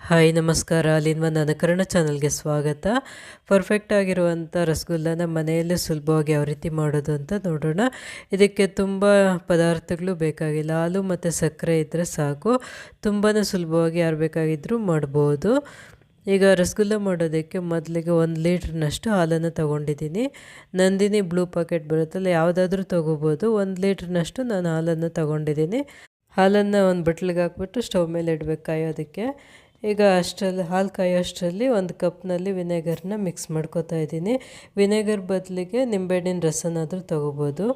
Hi ನಮಸ್ಕಾರ. ಅಲ್ಲಿಂದ ನನ್ನ ಕನ್ನಡ ಚಾನಲ್ಗೆ ಸ್ವಾಗತ. ಪರ್ಫೆಕ್ಟ್ ಆಗಿರುವಂಥ ರಸಗುಲ್ಲನ ಮನೆಯಲ್ಲೇ ಸುಲಭವಾಗಿ ಯಾವ ರೀತಿ ಮಾಡೋದು ಅಂತ ನೋಡೋಣ. ಇದಕ್ಕೆ ತುಂಬ ಪದಾರ್ಥಗಳು ಬೇಕಾಗಿಲ್ಲ. ಹಾಲು ಮತ್ತು ಸಕ್ಕರೆ ಇದ್ದರೆ ಸಾಕು. ತುಂಬಾ ಸುಲಭವಾಗಿ ಯಾರು ಬೇಕಾಗಿದ್ದರೂ ಮಾಡ್ಬೋದು. ಈಗ ರಸಗುಲ್ಲ ಮಾಡೋದಕ್ಕೆ ಮೊದಲಿಗೆ 1 ಲೀಟ್ರ್ನಷ್ಟು ಹಾಲನ್ನು ತೊಗೊಂಡಿದ್ದೀನಿ. ನಂದಿನಿ ಬ್ಲೂ ಪ್ಯಾಕೆಟ್ ಬರುತ್ತಲ್ಲ, ಯಾವುದಾದ್ರೂ ತೊಗೋಬೋದು. 1 ಲೀಟ್ರ್ನಷ್ಟು ನಾನು ಹಾಲನ್ನು ತೊಗೊಂಡಿದ್ದೀನಿ. ಹಾಲನ್ನು ಒಂದು ಬಟ್ಲಿಗೆ ಹಾಕ್ಬಿಟ್ಟು ಸ್ಟವ್ ಮೇಲೆ ಇಡಬೇಕು ಕಾಯೋದಕ್ಕೆ. ಈಗ ಅಷ್ಟರಲ್ಲಿ ಹಾಲು ಕಾಯೋಷ್ಟರಲ್ಲಿ 1 ಕಪ್ನಲ್ಲಿ ವಿನೆಗರ್ನ ಮಿಕ್ಸ್ ಮಾಡ್ಕೋತಾ ಇದ್ದೀನಿ. ವಿನೆಗರ್ ಬದಲಿಗೆ ನಿಂಬೆಹಣ್ಣಿನ ರಸನಾದರೂ ತೊಗೋಬೋದು.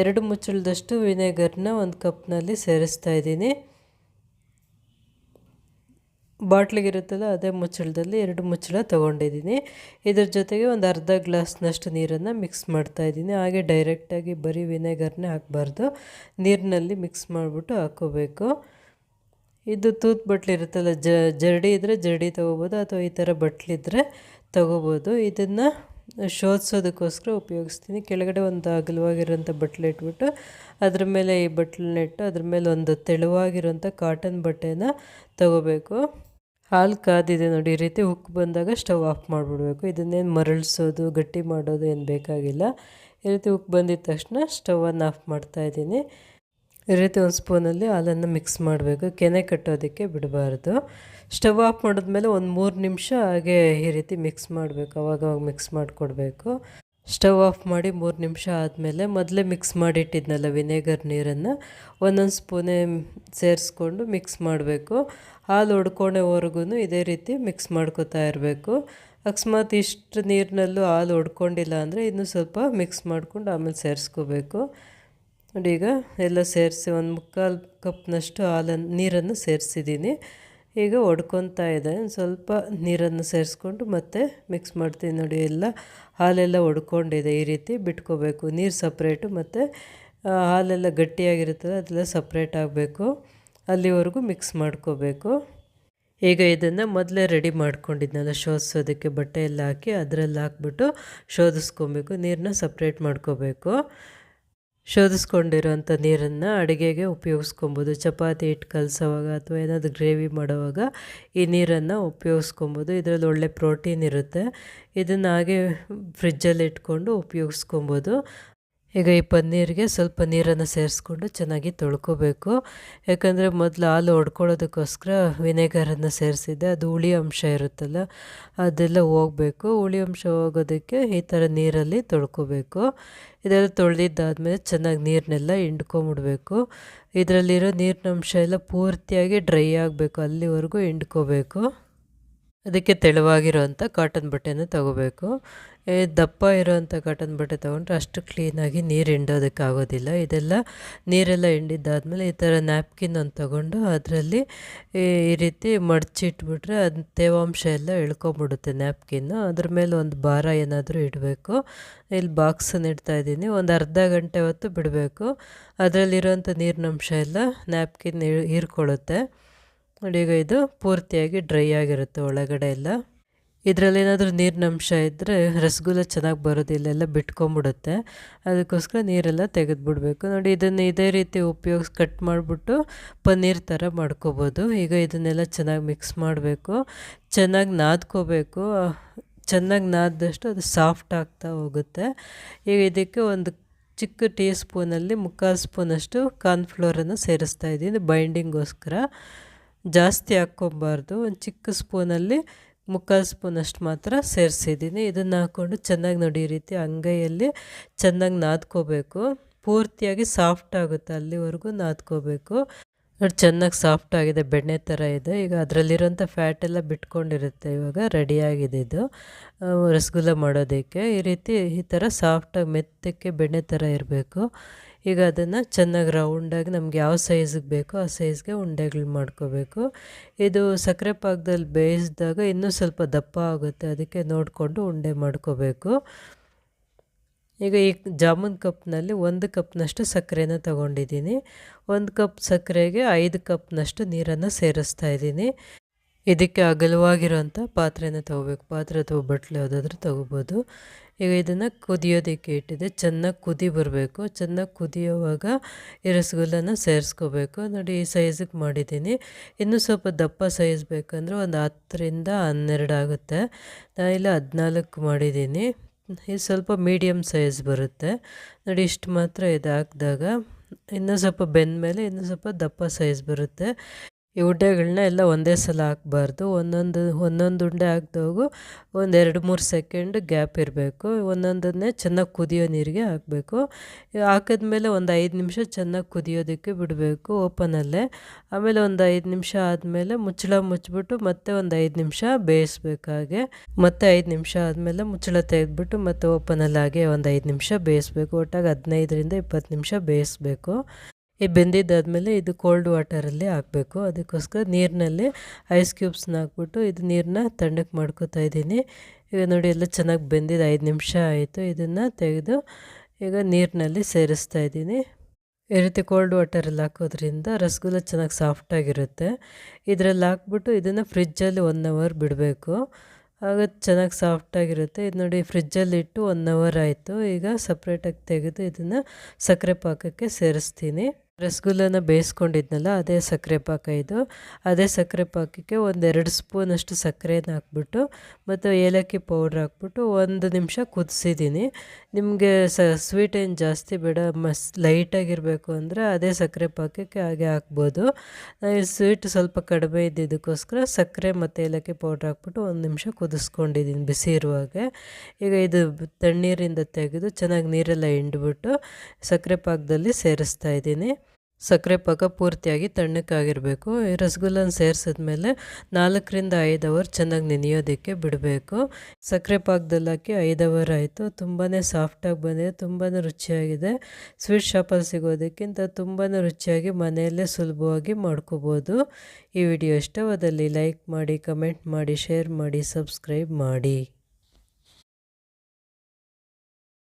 2 ಮುಚ್ಚಳದಷ್ಟು ವಿನೆಗರ್ನ 1 ಕಪ್ನಲ್ಲಿ ಸೇರಿಸ್ತಾ ಇದ್ದೀನಿ. ಬಾಟ್ಲಿಗಿರುತ್ತಲ್ಲ ಅದೇ ಮುಚ್ಚಳದಲ್ಲಿ 2 ಮುಚ್ಚಳ ತೊಗೊಂಡಿದ್ದೀನಿ. ಇದ್ರ ಜೊತೆಗೆ ಒಂದು ಅರ್ಧ ಗ್ಲಾಸ್ನಷ್ಟು ನೀರನ್ನು ಮಿಕ್ಸ್ ಮಾಡ್ತಾಯಿದ್ದೀನಿ. ಹಾಗೆ ಡೈರೆಕ್ಟಾಗಿ ಬರೀ ವಿನೆಗರ್ನೇ ಹಾಕಬಾರ್ದು, ನೀರಿನಲ್ಲಿ ಮಿಕ್ಸ್ ಮಾಡಿಬಿಟ್ಟು ಹಾಕ್ಕೋಬೇಕು. ಇದು ತೂತ್ ಬಟ್ಲಿರುತ್ತಲ್ಲ, ಜರಡಿ ಇದ್ದರೆ ಜರಡಿ ತೊಗೋಬೋದು, ಅಥವಾ ಈ ಥರ ಬಟ್ಲಿದ್ರೆ ತೊಗೋಬೋದು. ಇದನ್ನು ಶೋಧಿಸೋದಕ್ಕೋಸ್ಕರ ಉಪಯೋಗಿಸ್ತೀನಿ. ಕೆಳಗಡೆ ಒಂದು ಅಗಲವಾಗಿರೋಂಥ ಬಟ್ಲು ಇಟ್ಬಿಟ್ಟು ಅದ್ರ ಮೇಲೆ ಈ ಬಟ್ಲನ್ನಿಟ್ಟು ಅದ್ರ ಮೇಲೆ ಒಂದು ತೆಳುವಾಗಿರೋಂಥ ಕಾಟನ್ ಬಟ್ಟೆನ ತೊಗೋಬೇಕು. ಹಾಲು ಕಾದಿದೆ ನೋಡಿ, ಈ ರೀತಿ ಉಕ್ಕು ಬಂದಾಗ ಸ್ಟವ್ ಆಫ್ ಮಾಡಿಬಿಡ್ಬೇಕು. ಇದನ್ನೇನು ಮರಳಿಸೋದು ಗಟ್ಟಿ ಮಾಡೋದು ಏನು ಬೇಕಾಗಿಲ್ಲ. ಈ ರೀತಿ ಉಕ್ಕು ಬಂದಿದ ತಕ್ಷಣ ಸ್ಟವನ್ನು ಆಫ್ ಮಾಡ್ತಾಯಿದ್ದೀನಿ. ಈ ರೀತಿ ಒಂದು ಸ್ಪೂನಲ್ಲಿ ಹಾಲನ್ನು ಮಿಕ್ಸ್ ಮಾಡಬೇಕು, ಕೆನೆ ಕಟ್ಟೋದಕ್ಕೆ ಬಿಡಬಾರ್ದು. ಸ್ಟವ್ ಆಫ್ ಮಾಡಿದ್ಮೇಲೆ ಒಂದು 3 ನಿಮಿಷ ಹಾಗೆ ಈ ರೀತಿ ಮಿಕ್ಸ್ ಮಾಡಬೇಕು, ಅವಾಗವಾಗ ಮಿಕ್ಸ್ ಮಾಡಿಕೊಡ್ಬೇಕು. ಸ್ಟವ್ ಆಫ್ ಮಾಡಿ 3 ನಿಮಿಷ ಆದಮೇಲೆ ಮೊದಲೇ ಮಿಕ್ಸ್ ಮಾಡಿಟ್ಟಿದ್ನಲ್ಲ ವಿನೆಗರ್ ನೀರನ್ನು ಒಂದೊಂದು ಸ್ಪೂನೇ ಸೇರಿಸ್ಕೊಂಡು ಮಿಕ್ಸ್ ಮಾಡಬೇಕು. ಹಾಲು ಹೊಡ್ಕೊಳೋವರೆಗೂ ಇದೇ ರೀತಿ ಮಿಕ್ಸ್ ಮಾಡ್ಕೊತಾ ಇರಬೇಕು. ಅಕಸ್ಮಾತ್ ಇಷ್ಟು ನೀರಿನಲ್ಲೂ ಹಾಲು ಹೊಡ್ಕೊಂಡಿಲ್ಲ ಅಂದರೆ ಇನ್ನೂ ಸ್ವಲ್ಪ ಮಿಕ್ಸ್ ಮಾಡ್ಕೊಂಡು ಆಮೇಲೆ ಸೇರಿಸ್ಕೋಬೇಕು. ನೋಡಿ, ಈಗ ಎಲ್ಲ ಸೇರಿಸಿ 1/4 ಕಪ್ನಷ್ಟು ನೀರನ್ನು ಸೇರಿಸಿದ್ದೀನಿ. ಈಗ ಹೊಡ್ಕೊತಾ ಇದೆ. ಸ್ವಲ್ಪ ನೀರನ್ನು ಸೇರಿಸ್ಕೊಂಡು ಮತ್ತೆ ಮಿಕ್ಸ್ ಮಾಡ್ತೀನಿ. ನೋಡಿ, ಎಲ್ಲ ಹಾಲೆಲ್ಲ ಹೊಡ್ಕೊಂಡಿದೆ. ಈ ರೀತಿ ಬಿಟ್ಕೋಬೇಕು. ನೀರು ಸಪ್ರೇಟು ಮತ್ತು ಹಾಲೆಲ್ಲ ಗಟ್ಟಿಯಾಗಿರುತ್ತದೆ ಅದೆಲ್ಲ ಸಪ್ರೇಟ್ ಆಗಬೇಕು. ಅಲ್ಲಿವರೆಗೂ ಮಿಕ್ಸ್ ಮಾಡ್ಕೋಬೇಕು. ಈಗ ಇದನ್ನು ಮೊದಲೇ ರೆಡಿ ಮಾಡ್ಕೊಂಡಿದ್ನಲ್ಲ ಶೋಧಿಸೋದಕ್ಕೆ ಬಟ್ಟೆ ಎಲ್ಲ ಹಾಕಿ ಅದರಲ್ಲಿ ಹಾಕ್ಬಿಟ್ಟು ಶೋಧಿಸ್ಕೊಬೇಕು. ನೀರನ್ನ ಸಪ್ರೇಟ್ ಮಾಡ್ಕೋಬೇಕು. ಶೋಧಿಸ್ಕೊಂಡಿರೋಂಥ ನೀರನ್ನು ಅಡುಗೆಗೆ ಉಪಯೋಗಿಸ್ಕೊಬೋದು. ಚಪಾತಿ ಹಿಟ್ಟು ಕಲಸೋವಾಗ ಅಥವಾ ಏನಾದರೂ ಗ್ರೇವಿ ಮಾಡೋವಾಗ ಈ ನೀರನ್ನು ಉಪಯೋಗಿಸ್ಕೊಬೋದು. ಇದರಲ್ಲಿ ಒಳ್ಳೆ ಪ್ರೋಟೀನ್ ಇರುತ್ತೆ. ಇದನ್ನು ಹಾಗೆ ಫ್ರಿಜ್ಜಲ್ಲಿ ಇಟ್ಕೊಂಡು ಉಪಯೋಗಿಸ್ಕೊಬೋದು. ಈಗ ಈ ಪನ್ನೀರಿಗೆ ಸ್ವಲ್ಪ ನೀರನ್ನು ಸೇರಿಸ್ಕೊಂಡು ಚೆನ್ನಾಗಿ ತೊಳ್ಕೊಬೇಕು. ಯಾಕಂದರೆ ಮೊದಲು ಹಾಲು ಹೊಡ್ಕೊಳ್ಳೋದಕ್ಕೋಸ್ಕರ ವಿನೆಗರನ್ನು ಸೇರಿಸಿದ್ದೆ. ಅದು ಹುಳಿ ಅಂಶ ಇರುತ್ತಲ್ಲ, ಅದೆಲ್ಲ ಹೋಗಬೇಕು. ಹುಳಿ ಅಂಶ ಹೋಗೋದಕ್ಕೆ ಈ ಥರ ನೀರಲ್ಲಿ ತೊಳ್ಕೊಬೇಕು. ಇದೆಲ್ಲ ತೊಳೆದಿದ್ದಾದಮೇಲೆ ಚೆನ್ನಾಗಿ ನೀರನ್ನೆಲ್ಲ ಹಿಂಡ್ಕೊಂಬಿಡ್ಬೇಕು. ಇದರಲ್ಲಿರೋ ನೀರಿನ ಅಂಶ ಎಲ್ಲ ಪೂರ್ತಿಯಾಗಿ ಡ್ರೈ ಆಗಬೇಕು, ಅಲ್ಲಿವರೆಗೂ ಹಿಂಡ್ಕೋಬೇಕು. ಅದಕ್ಕೆ ತೆಳುವಾಗಿರೋವಂಥ ಕಾಟನ್ ಬಟ್ಟೆನ ತೊಗೋಬೇಕು. ದಪ್ಪ ಇರೋವಂಥ ಕಾಟನ್ ಬಟ್ಟೆ ತೊಗೊಂಡ್ರೆ ಅಷ್ಟು ಕ್ಲೀನಾಗಿ ನೀರು ಹಿಂಡೋದಕ್ಕಾಗೋದಿಲ್ಲ. ಇದೆಲ್ಲ ನೀರೆಲ್ಲ ಹಿಂಡಿದ್ದಾದಮೇಲೆ ಈ ಥರ ನ್ಯಾಪ್ಕಿನ್ ಒಂದು ತೊಗೊಂಡು ಅದರಲ್ಲಿ ಈ ರೀತಿ ಮಡಚಿಟ್ಬಿಟ್ರೆ ಅದು ತೇವಾಂಶ ಎಲ್ಲ ಇಳ್ಕೊಂಬಿಡುತ್ತೆ ನ್ಯಾಪ್ಕಿನ್ನು. ಅದ್ರ ಮೇಲೆ ಒಂದು ಭಾರ ಏನಾದರೂ ಇಡಬೇಕು. ಇಲ್ಲಿ ಬಾಕ್ಸನ್ನು ಇಡ್ತಾಯಿದ್ದೀನಿ. ಒಂದು ಅರ್ಧ ಗಂಟೆ ಹೊತ್ತು ಬಿಡಬೇಕು. ಅದರಲ್ಲಿರೋಂಥ ನೀರಿನಂಶ ಎಲ್ಲ ನ್ಯಾಪ್ಕಿನ್ ಹೀರ್ಕೊಳ್ಳುತ್ತೆ. ನೋಡಿ, ಈಗ ಇದು ಪೂರ್ತಿಯಾಗಿ ಡ್ರೈ ಆಗಿರುತ್ತೆ ಒಳಗಡೆ ಎಲ್ಲ. ಇದರಲ್ಲಿ ಏನಾದರೂ ನೀರಿನಂಶ ಇದ್ದರೆ ರಸಗುಲ್ಲ ಚೆನ್ನಾಗಿ ಬರೋದಿಲ್ಲ, ಎಲ್ಲ ಬಿಟ್ಕೊಂಬಿಡುತ್ತೆ. ಅದಕ್ಕೋಸ್ಕರ ನೀರೆಲ್ಲ ತೆಗೆದುಬಿಡ್ಬೇಕು. ನೋಡಿ, ಇದನ್ನು ಇದೇ ರೀತಿ ಕಟ್ ಮಾಡಿಬಿಟ್ಟು ಪನ್ನೀರ್ ಥರ ಮಾಡ್ಕೋಬೋದು. ಈಗ ಇದನ್ನೆಲ್ಲ ಚೆನ್ನಾಗಿ ಮಿಕ್ಸ್ ಮಾಡಬೇಕು, ಚೆನ್ನಾಗಿ ನಾದ್ಕೋಬೇಕು. ಚೆನ್ನಾಗಿ ನಾದಿದಷ್ಟು ಅದು ಸಾಫ್ಟ್ ಆಗ್ತಾ ಹೋಗುತ್ತೆ. ಈಗ ಇದಕ್ಕೆ ಒಂದು ಚಿಕ್ಕ ಟೀ ಸ್ಪೂನಲ್ಲಿ 3/4 ಸ್ಪೂನಷ್ಟು ಕಾರ್ನ್ಫ್ಲೋರನ್ನು ಸೇರಿಸ್ತಾ ಇದ್ದೀನಿ ಬೈಂಡಿಂಗೋಸ್ಕರ. ಜಾಸ್ತಿ ಹಾಕ್ಕೊಬಾರ್ದು. ಒಂದು ಚಿಕ್ಕ ಸ್ಪೂನಲ್ಲಿ 3/4 ಸ್ಪೂನಷ್ಟು ಮಾತ್ರ ಸೇರಿಸಿದ್ದೀನಿ. ಇದನ್ನು ಹಾಕ್ಕೊಂಡು ಚೆನ್ನಾಗಿ ನೋಡಿ ಈ ರೀತಿ ಅಂಗೈಯಲ್ಲಿ ಚೆನ್ನಾಗಿ ನಾದ್ಕೋಬೇಕು. ಪೂರ್ತಿಯಾಗಿ ಸಾಫ್ಟ್ ಆಗುತ್ತೆ ಅಲ್ಲಿವರೆಗೂ ನಾದ್ಕೋಬೇಕು. ನೋಡಿ, ಚೆನ್ನಾಗಿ ಸಾಫ್ಟ್ ಆಗಿದೆ, ಬೆಣ್ಣೆ ಥರ ಇದೆ. ಈಗ ಅದರಲ್ಲಿರೋಂಥ ಫ್ಯಾಟೆಲ್ಲ ಬಿಟ್ಕೊಂಡಿರುತ್ತೆ. ಇವಾಗ ರೆಡಿಯಾಗಿದೆ ಇದು ರಸಗುಲ್ಲ ಮಾಡೋದಕ್ಕೆ. ಈ ಥರ ಸಾಫ್ಟಾಗಿ ಮೆತ್ತಕ್ಕೆ ಬೆಣ್ಣೆ ಥರ ಇರಬೇಕು. ಈಗ ಅದನ್ನು ಚೆನ್ನಾಗಿ ರೌಂಡಾಗಿ ನಮ್ಗೆ ಯಾವ ಸೈಜಿಗೆ ಬೇಕೋ ಆ ಸೈಜ್ಗೆ ಉಂಡೆಗಳು ಮಾಡ್ಕೋಬೇಕು. ಇದು ಸಕ್ಕರೆ ಪಾಕದಲ್ಲಿ ಬೇಯಿಸಿದಾಗ ಇನ್ನೂ ಸ್ವಲ್ಪ ದಪ್ಪ ಆಗುತ್ತೆ, ಅದಕ್ಕೆ ನೋಡಿಕೊಂಡು ಉಂಡೆ ಮಾಡ್ಕೋಬೇಕು. ಈಗ ಈ ಜಾಮೂನ್ ಕಪ್ನಲ್ಲಿ 1 ಕಪ್ನಷ್ಟು ಸಕ್ಕರೆನ ತೊಗೊಂಡಿದ್ದೀನಿ. 1 ಕಪ್ ಸಕ್ಕರೆಗೆ 5 ಕಪ್ನಷ್ಟು ನೀರನ್ನು ಸೇರಿಸ್ತಾ ಇದ್ದೀನಿ. ಇದಕ್ಕೆ ಅಗಲವಾಗಿರೋಂಥ ಪಾತ್ರೆನ ತೊಗೋಬೇಕು. ಪಾತ್ರೆ ಅಥವಾ ಬಟ್ಲು ಯಾವುದಾದ್ರೂ ತೊಗೋಬೋದು. ಈಗ ಇದನ್ನು ಕುದಿಯೋದಕ್ಕೆ ಇಟ್ಟಿದೆ. ಚೆನ್ನಾಗಿ ಕುದಿ ಬರಬೇಕು. ಚೆನ್ನಾಗಿ ಕುದಿಯೋವಾಗ ಈ ರಸಗುಲ್ಲನ ಸೇರಿಸ್ಕೋಬೇಕು. ನೋಡಿ ಈ ಸೈಜಿಗೆ ಮಾಡಿದ್ದೀನಿ. ಇನ್ನೂ ಸ್ವಲ್ಪ ದಪ್ಪ ಸೈಜ್ ಬೇಕಂದರೆ ಒಂದು 10ರಿಂದ 12 ಆಗುತ್ತೆ. ನಾನಿಲ್ಲಿ 14 ಮಾಡಿದ್ದೀನಿ. ಇದು ಸ್ವಲ್ಪ ಮೀಡಿಯಮ್ ಸೈಜ್ ಬರುತ್ತೆ. ನೋಡಿ ಇಷ್ಟು ಮಾತ್ರ ಇದು ಹಾಕಿದಾಗ ಇನ್ನೂ ಸ್ವಲ್ಪ ಬೆಂದ ಮೇಲೆ ಇನ್ನೂ ಸ್ವಲ್ಪ ದಪ್ಪ ಸೈಜ್ ಬರುತ್ತೆ. ಈ ಉಂಡೆಗಳನ್ನ ಎಲ್ಲ ಒಂದೇ ಸಲ ಹಾಕಬಾರ್ದು. ಒಂದೊಂದು ಉಂಡೆ ಹಾಕ್ದೋಗು ಒಂದು 2-3 ಸೆಕೆಂಡ್ ಗ್ಯಾಪ್ ಇರಬೇಕು. ಒಂದೊಂದನ್ನೇ ಚೆನ್ನಾಗಿ ಕುದಿಯೋ ನೀರಿಗೆ ಹಾಕಬೇಕು. ಹಾಕಿದ್ಮೇಲೆ ಒಂದು 5 ನಿಮಿಷ ಚೆನ್ನಾಗಿ ಕುದಿಯೋದಕ್ಕೆ ಬಿಡಬೇಕು ಓಪನಲ್ಲೇ. ಆಮೇಲೆ ಒಂದು 5 ನಿಮಿಷ ಆದಮೇಲೆ ಮುಚ್ಚಳ ಮುಚ್ಚಿಬಿಟ್ಟು ಮತ್ತೆ ಒಂದು 5 ನಿಮಿಷ ಬೇಯಿಸ್ಬೇಕು. ಹಾಗೆ ಮತ್ತೆ 5 ನಿಮಿಷ ಆದಮೇಲೆ ಮುಚ್ಚಳ ತೆಗೆದ್ಬಿಟ್ಟು ಮತ್ತೆ ಓಪನಲ್ಲಿ ಹಾಗೆ ಒಂದು 5 ನಿಮಿಷ ಬೇಯಿಸ್ಬೇಕು. ಒಟ್ಟಾಗಿ 15ರಿಂದ 20 ನಿಮಿಷ ಬೇಯಿಸ್ಬೇಕು. ಈ ಬೆಂದಿದ್ದಾದಮೇಲೆ ಇದು ಕೋಲ್ಡ್ ವಾಟರಲ್ಲಿ ಹಾಕಬೇಕು. ಅದಕ್ಕೋಸ್ಕರ ನೀರಿನಲ್ಲಿ ಐಸ್ ಕ್ಯೂಬ್ಸ್ನ ಹಾಕ್ಬಿಟ್ಟು ಇದು ನೀರನ್ನ ತಣ್ಣಗೆ ಮಾಡ್ಕೋತಾ ಇದ್ದೀನಿ. ಈಗ ನೋಡಿ ಎಲ್ಲ ಚೆನ್ನಾಗಿ ಬೆಂದಿದ್ದು 5 ನಿಮಿಷ ಆಯಿತು. ಇದನ್ನು ತೆಗೆದು ಈಗ ನೀರಿನಲ್ಲಿ ಸೇರಿಸ್ತಾ ಇದ್ದೀನಿ. ಈ ರೀತಿ ಕೋಲ್ಡ್ ವಾಟರಲ್ಲಿ ಹಾಕೋದ್ರಿಂದ ರಸಗುಲ್ಲ ಚೆನ್ನಾಗಿ ಸಾಫ್ಟಾಗಿರುತ್ತೆ. ಇದರಲ್ಲಿ ಹಾಕ್ಬಿಟ್ಟು ಇದನ್ನು ಫ್ರಿಜ್ಜಲ್ಲಿ 1 ಅವರ್ ಬಿಡಬೇಕು. ಆಗ ಚೆನ್ನಾಗಿ ಸಾಫ್ಟಾಗಿರುತ್ತೆ. ಇದು ನೋಡಿ ಫ್ರಿಜ್ಜಲ್ಲಿಟ್ಟು 1 ಅವರ್ ಆಯಿತು. ಈಗ ಸಪ್ರೇಟಾಗಿ ತೆಗೆದು ಇದನ್ನು ಸಕ್ಕರೆ ಪಾಕಕ್ಕೆ ಸೇರಿಸ್ತೀನಿ. ರಸಗುಲ್ಲನ ಬೇಯಿಸ್ಕೊಂಡಿದ್ನಲ್ಲ ಅದೇ ಸಕ್ಕರೆ ಪಾಕ ಇದು. ಅದೇ ಸಕ್ಕರೆ ಪಾಕಕ್ಕೆ 1-2 ಸ್ಪೂನಷ್ಟು ಸಕ್ಕರೆನ ಹಾಕ್ಬಿಟ್ಟು ಮತ್ತು ಏಲಕ್ಕಿ ಪೌಡ್ರ್ ಹಾಕ್ಬಿಟ್ಟು 1 ನಿಮಿಷ ಕುದಿಸಿದ್ದೀನಿ. ನಿಮಗೆ ಸ್ವೀಟ್ ಏನು ಜಾಸ್ತಿ ಬೇಡ, ಲೈಟಾಗಿರಬೇಕು ಅಂದರೆ ಅದೇ ಸಕ್ಕರೆ ಪಾಕಕ್ಕೆ ಹಾಗೆ ಹಾಕ್ಬೋದು. ನಾನು ಸ್ವೀಟ್ ಸ್ವಲ್ಪ ಕಡಿಮೆ ಇದ್ದಿದ್ದಕ್ಕೋಸ್ಕರ ಸಕ್ಕರೆ ಮತ್ತು ಏಲಕ್ಕಿ ಪೌಡ್ರ್ ಹಾಕ್ಬಿಟ್ಟು 1 ನಿಮಿಷ ಕುದಿಸ್ಕೊಂಡಿದ್ದೀನಿ ಬಿಸಿ ಇರುವಾಗೆ. ಈಗ ಇದು ತಣ್ಣೀರಿಂದ ತೆಗೆದು ಚೆನ್ನಾಗಿ ನೀರೆಲ್ಲ ಹಿಂಡ್ಬಿಟ್ಟು ಸಕ್ಕರೆ ಪಾಕದಲ್ಲಿ ಸೇರಿಸ್ತಾ ಇದ್ದೀನಿ. ಸಕ್ಕರೆ ಪಾಕ ಪೂರ್ತಿಯಾಗಿ ತಣ್ಣಕ್ಕಾಗಿರಬೇಕು. ಈ ರಸಗುಲ್ಲನ ಸೇರಿಸಿದ್ಮೇಲೆ 4ರಿಂದ 5 ಅವರ್ ಚೆನ್ನಾಗಿ ನೆನೆಯೋದಕ್ಕೆ ಬಿಡಬೇಕು. ಸಕ್ಕರೆ ಪಾಕದಲ್ಲಿ ಹಾಕಿ 5 ಅವರ್ ಆಯಿತು. ತುಂಬಾ ಸಾಫ್ಟಾಗಿ ಬಂದಿದೆ, ತುಂಬಾ ರುಚಿಯಾಗಿದೆ. ಸ್ವೀಟ್ ಶಾಪಲ್ಲಿ ಸಿಗೋದಕ್ಕಿಂತ ತುಂಬಾ ರುಚಿಯಾಗಿ ಮನೆಯಲ್ಲೇ ಸುಲಭವಾಗಿ ಮಾಡ್ಕೋಬೋದು. ಈ ವಿಡಿಯೋ ಇಷ್ಟವಾದಲ್ಲಿ ಲೈಕ್ ಮಾಡಿ, ಕಮೆಂಟ್ ಮಾಡಿ, ಶೇರ್ ಮಾಡಿ, ಸಬ್ಸ್ಕ್ರೈಬ್ ಮಾಡಿ.